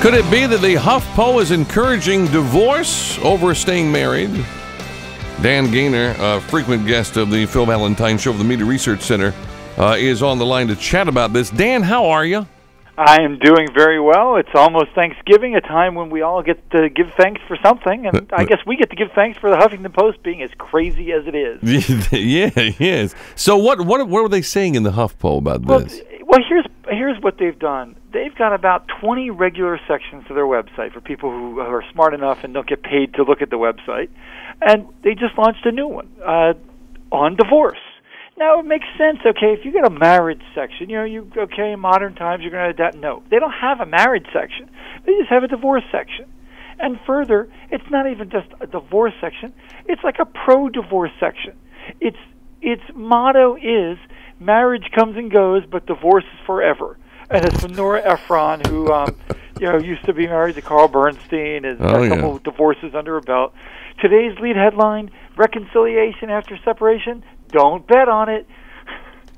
Could it be that the HuffPo is encouraging divorce over staying married? Dan Gainor, a frequent guest of the Phil Valentine Show of the Media Research Center, is on the line to chat about this. Dan, how are you? I am doing very well. It's almost Thanksgiving, a time when we all get to give thanks for something, and I guess we get to give thanks for the Huffington Post being as crazy as it is. Yeah, it is. So what were they saying in the HuffPo about this? Well, here's what they've done. They've got about 20 regular sections to their website for people who are smart enough and don't get paid to look at the website, and they just launched a new one on divorce. Now, it makes sense, okay, if you get a marriage section, in modern times you're going to adapt. No, they don't have a marriage section. They just have a divorce section. And further, it's not even just a divorce section. It's like a pro-divorce section. Its motto is, marriage comes and goes, but divorce is forever. And it's from Nora Ephron, who used to be married to Carl Bernstein, and got a couple of divorces under her belt. Today's lead headline, reconciliation after separation. Don't bet on it.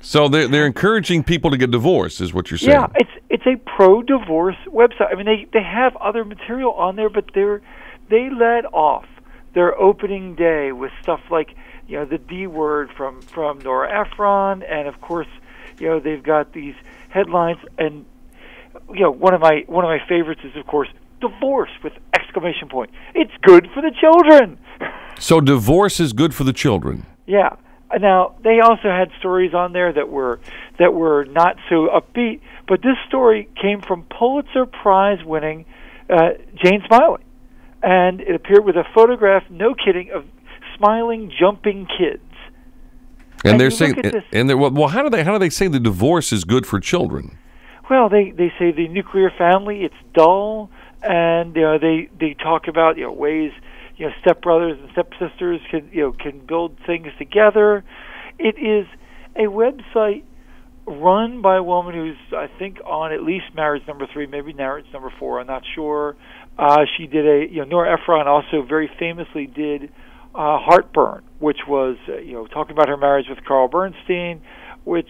So they're encouraging people to get divorced, is what you're saying? Yeah, it's a pro-divorce website. I mean, they have other material on there, but they led off their opening day with stuff like the D word from Nora Ephron, and of course they've got these headlines, and one of my favorites is of course divorce with exclamation point. It's good for the children. So divorce is good for the children. Yeah. Now, they also had stories on there that were not so upbeat, but this story came from Pulitzer Prize-winning Jane Smiley, and it appeared with a photograph, no kidding, of smiling, jumping kids. And they're saying, how do they say the divorce is good for children? Well, they say the nuclear family, it's dull, and they talk about ways. Stepbrothers and stepsisters can build things together. It is a website run by a woman who's, I think, on at least marriage number 3, maybe marriage number 4. I'm not sure. She did Nora Ephron also very famously did Heartburn, which was talking about her marriage with Carl Bernstein, which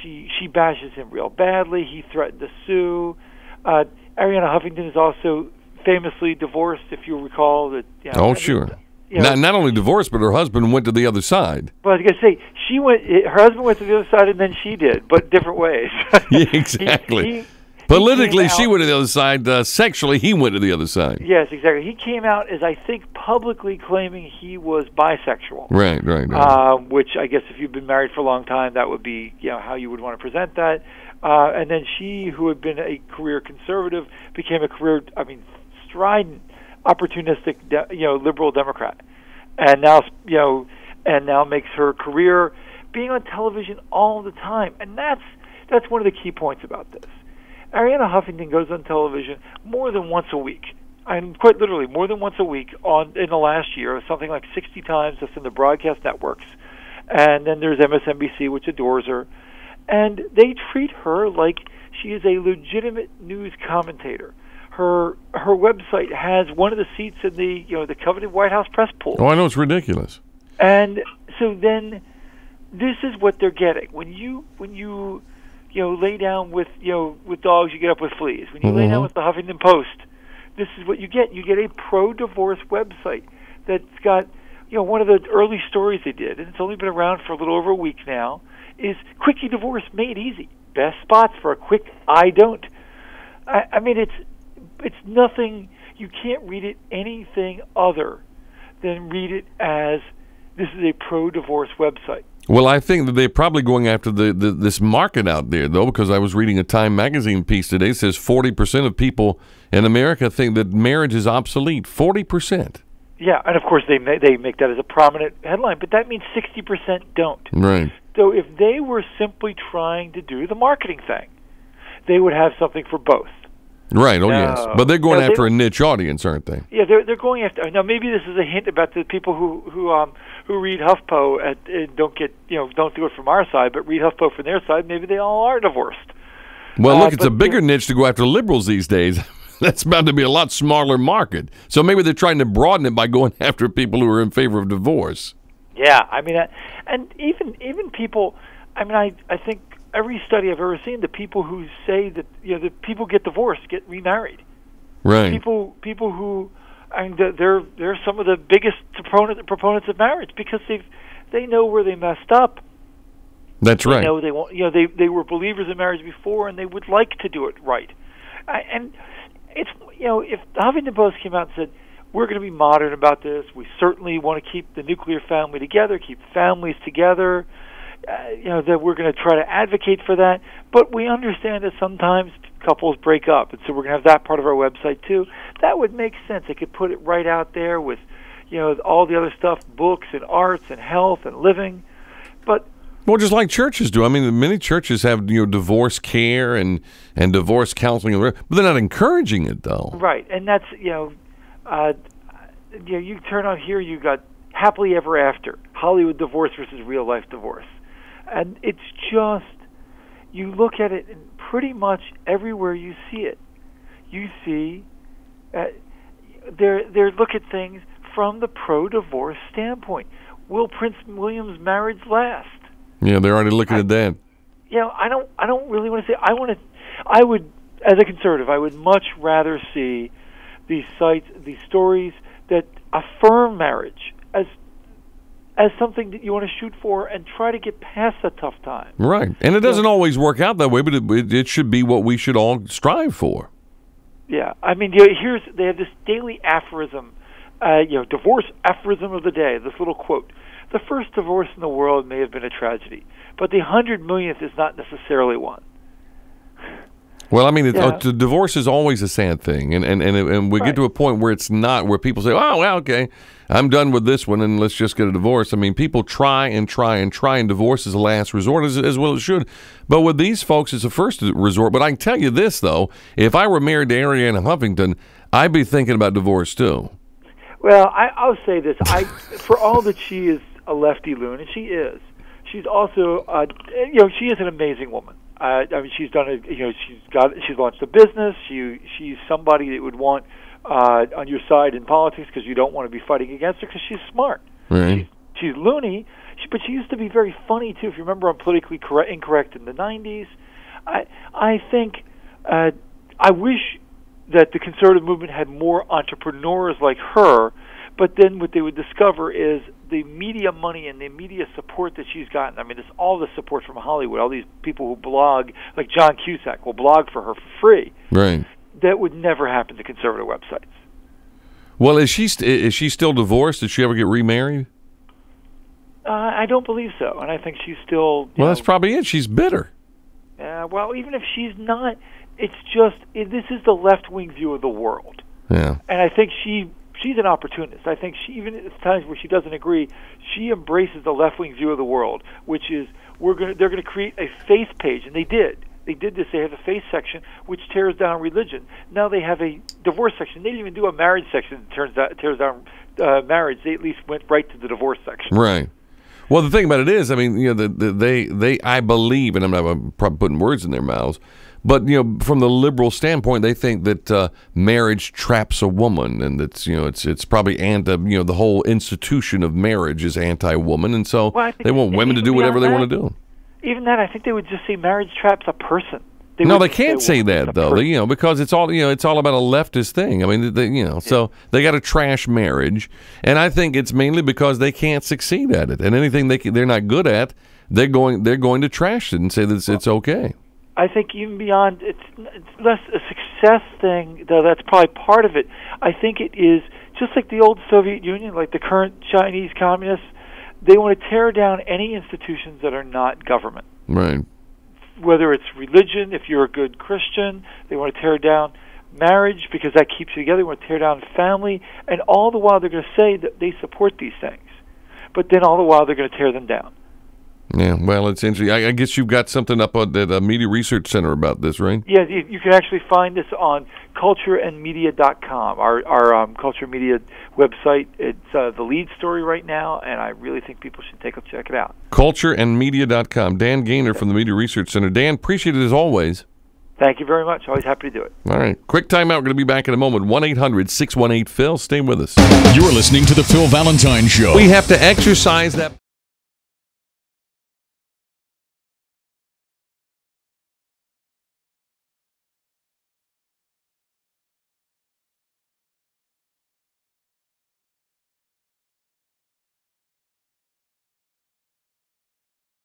she bashes him real badly. He threatened to sue. Arianna Huffington is also famously divorced, if you recall. Sure. Not only divorced, but her husband went to the other side. Well, I was going to say, her husband went to the other side, and then she did, but different ways. Yeah, exactly. Politically, she went to the other side. Sexually, he went to the other side. Yes, exactly. He came out as, I think, publicly claiming he was bisexual. Right. Which I guess if you've been married for a long time, that would be how you would want to present that. And then she, who had been a career conservative, became a career, strident, opportunistic, liberal Democrat, and now makes her career being on television all the time, and that's one of the key points about this. Arianna Huffington goes on television more than once a week, and quite literally more than once a week in the last year, something like 60 times just in the broadcast networks, and then there's MSNBC, which adores her, and they treat her like she is a legitimate news commentator. Her website has one of the seats in the coveted White House press pool. Oh, I know, it's ridiculous. And so then, this is what they're getting. When you lay down with dogs, you get up with fleas. When you lay down with the Huffington Post, this is what you get. You get a pro-divorce website that's got one of the early stories they did, and it's only been around for a little over a week now. Is Quickie Divorce Made Easy? Best spots for a quick I don't. It's nothing. You can't read it anything other than read it as this is a pro-divorce website. Well, I think that they're probably going after this market out there, though, because I was reading a Time magazine piece today. It says 40% of people in America think that marriage is obsolete. 40%. Yeah, and of course they make that as a prominent headline, but that means 60% don't. Right. So if they were simply trying to do the marketing thing, they would have something for both. Right. Yes, but they're going after a niche audience, aren't they? Yeah, they're going after. Now, maybe this is a hint about the people who read HuffPo and don't do it from our side, but read HuffPo from their side. Maybe they all are divorced. Well, look, it's a bigger niche to go after liberals these days. That's about to be a lot smaller market. So maybe they're trying to broaden it by going after people who are in favor of divorce. Yeah, and even people. I think every study I've ever seen, the people who say that the people get divorced get remarried. Right. People who, I mean, they're some of the biggest proponents of marriage because they know where they messed up. That's right. They know they want, they were believers in marriage before, and they would like to do it right. And it's, if the Huffington Post came out and said, we're going to be modern about this, we certainly want to keep the nuclear family together, keep families together, that we're going to try to advocate for that, but we understand that sometimes couples break up, and so we're going to have that part of our website too. That would make sense. They could put it right out there with, all the other stuff, books and arts and health and living, but. Well, just like churches do. I mean, many churches have divorce care and divorce counseling, but they're not encouraging it, though. Right, and that's you turn on here, you got happily ever after, Hollywood divorce versus real life divorce, and it's just, you look at it and pretty much everywhere you see it, you see they look at things from the pro-divorce standpoint. Will Prince William's marriage last? Yeah, they're already looking at that. I don't really want to say. I would, as a conservative, I would much rather see these sites, these stories that affirm marriage as something that you want to shoot for and try to get past a tough time. Right, and it doesn't always work out that way, but it should be what we should all strive for. Yeah, I mean, they have this daily aphorism, divorce aphorism of the day. This little quote. The first divorce in the world may have been a tragedy, but the 100 millionth is not necessarily one. Well, I mean, divorce is always a sad thing, and we get to a point where it's not, where people say, oh, well, okay, I'm done with this one, and let's just get a divorce. I mean, people try, and divorce is a last resort, as well as it should. But with these folks, it's a first resort. But I can tell you this, though, if I were married to Arianna Huffington, I'd be thinking about divorce, too. Well, I'll say this. For all that she is a lefty loon, and she is. She's also, she is an amazing woman. I mean, she's done she's launched a business. She's somebody that would want on your side in politics because you don't want to be fighting against her because she's smart. Right. She's loony, but she used to be very funny too. If you remember on Politically Incorrect in the '90s, I think I wish that the conservative movement had more entrepreneurs like her. But then what they would discover is the media money and the media support that she's gotten. I mean, it's all the support from Hollywood. All these people who blog, like John Cusack, will blog for her for free. Right. That would never happen to conservative websites. Well, is she still divorced? Did she ever get remarried? I don't believe so, and I think she's still. Well, that's probably it. She's bitter. Well, even if she's not, it's just this is the left-wing view of the world. Yeah. And I think she's an opportunist. I think even at times where she doesn't agree, she embraces the left-wing view of the world, which is they're going to create a faith page, and they did. They did this. They have a faith section which tears down religion. Now they have a divorce section. They didn't even do a marriage section that tears down marriage. They at least went right to the divorce section. Right. Well, the thing about it is, I mean, they I believe, and I'm not probably putting words in their mouths, but from the liberal standpoint, they think that marriage traps a woman, and that's it's probably the whole institution of marriage is anti-woman, and so they want women to do whatever they want to do. Even that, I think they would just say marriage traps a person. They can't say that though, because it's all about a leftist thing. I mean, so they got to trash marriage, and I think it's mainly because they can't succeed at it, and anything they're not good at, they're going to trash it and say that it's okay. I think even beyond, it's less a success thing, though that's probably part of it. I think it is just like the old Soviet Union, like the current Chinese communists. They want to tear down any institutions that are not government. Right. Whether it's religion, if you're a good Christian, they want to tear down marriage because that keeps you together. They want to tear down family, and all the while they're going to say that they support these things, but then all the while they're going to tear them down. Yeah, well, it's interesting. I guess you've got something up at the Media Research Center about this, right? Yeah, you can actually find this on cultureandmedia.com, our Culture Media website. It's the lead story right now, and I really think people should check it out. Cultureandmedia.com. Dan Gainor from the Media Research Center. Dan, appreciate it as always. Thank you very much. Always happy to do it. All right. Quick timeout. We're going to be back in a moment. 1-800-618-PHIL. Stay with us. You're listening to The Phil Valentine Show. We have to exercise that